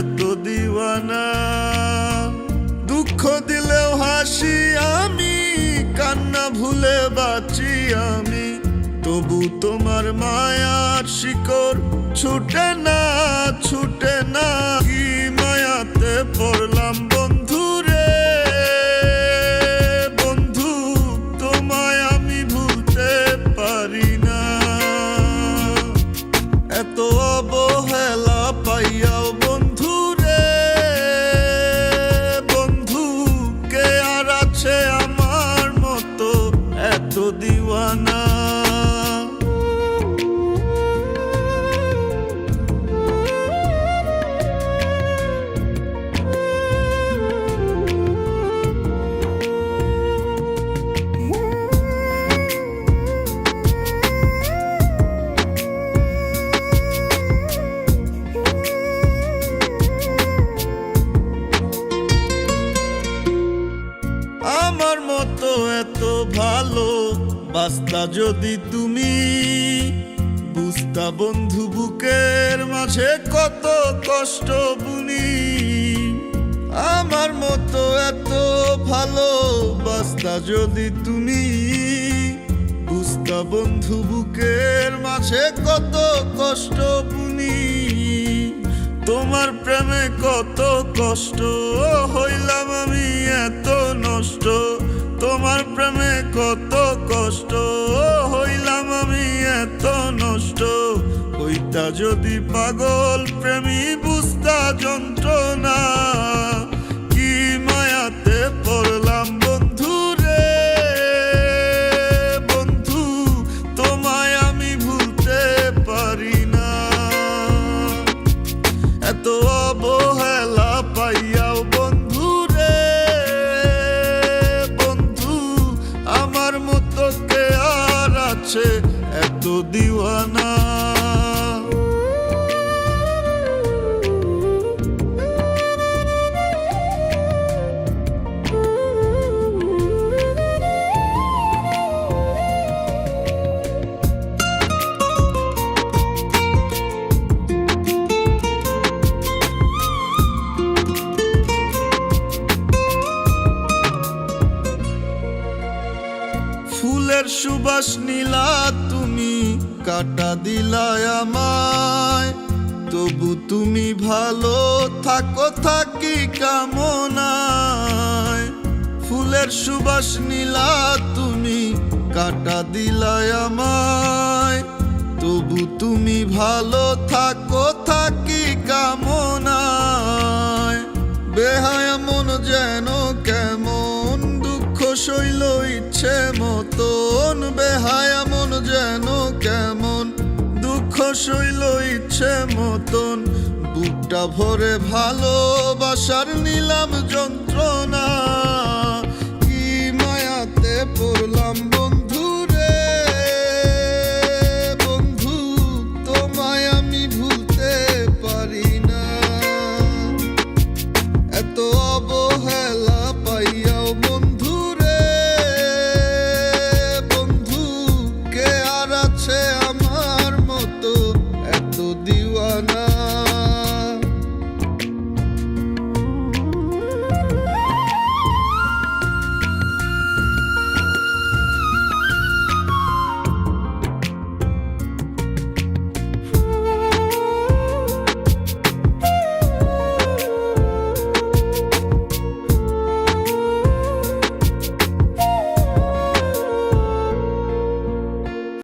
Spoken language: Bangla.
এত দিওয়ানা। দুঃখ দিলেও হাসি আমি, কান্না ভুলে বাঁচি আমি, তবু তোমার মায়ার শিকড় ছুটে না, ছুটে না। কি মায়াতে পড়লাম বন্ধু রে বন্ধু, তোমায় আমি ভুলতে পারি না। এত অবহেলা পাইয়াও বন্ধু রে বন্ধু, কে আর আছে আমার মতো এত দিওয়ানা। আমার মতো এত ভালো বাস্তা যদি তুমি, বুঝতা বন্ধু বুকের মাঝে কত কষ্ট বুনি। আমার মতো এত ভালো বাস্তা যদি তুমি, বুঝতা বন্ধু বুকের মাঝে কত কষ্ট বুনি। তোমার প্রেমে কত কষ্ট হইলাম আমি এত নষ্ট, তোমার প্রেমে কত কষ্ট হইলাম আমি এত নষ্ট। হইতা যদি পাগল প্রেমী বুঝতা যন্ত্রণা, কি মায়াতে পড়লাম বন্ধু রে বন্ধু, তোমায় আমি ভুলতে পারি না। এত অবহেলা পাইয়াও বন্ধু রে বন্ধু, আমার মতো কে আর আছে এত দিওয়ানা। ফুলের সুবাস নীলা তুমি, কাটা দিলায় আমায়, তবু তুমি ভালো থাকো থাকি কামনায়। ফুলের সুবাস নীলা তুমি, কাটা দিলায় আমায়, তবু তুমি ভালো থাকো থাকি কামনায়। বেহায়া মন যেন কেমন দুঃখ শৈল ইচ্ছে মতন, বেহায়া মন যেন কেমন দুঃখ শৈল ইচ্ছে মতন। বুকটা ভরে ভালোবাসার নিলাম যন্ত্রণা, কি মায়াতে পড়লাম বন্ধু।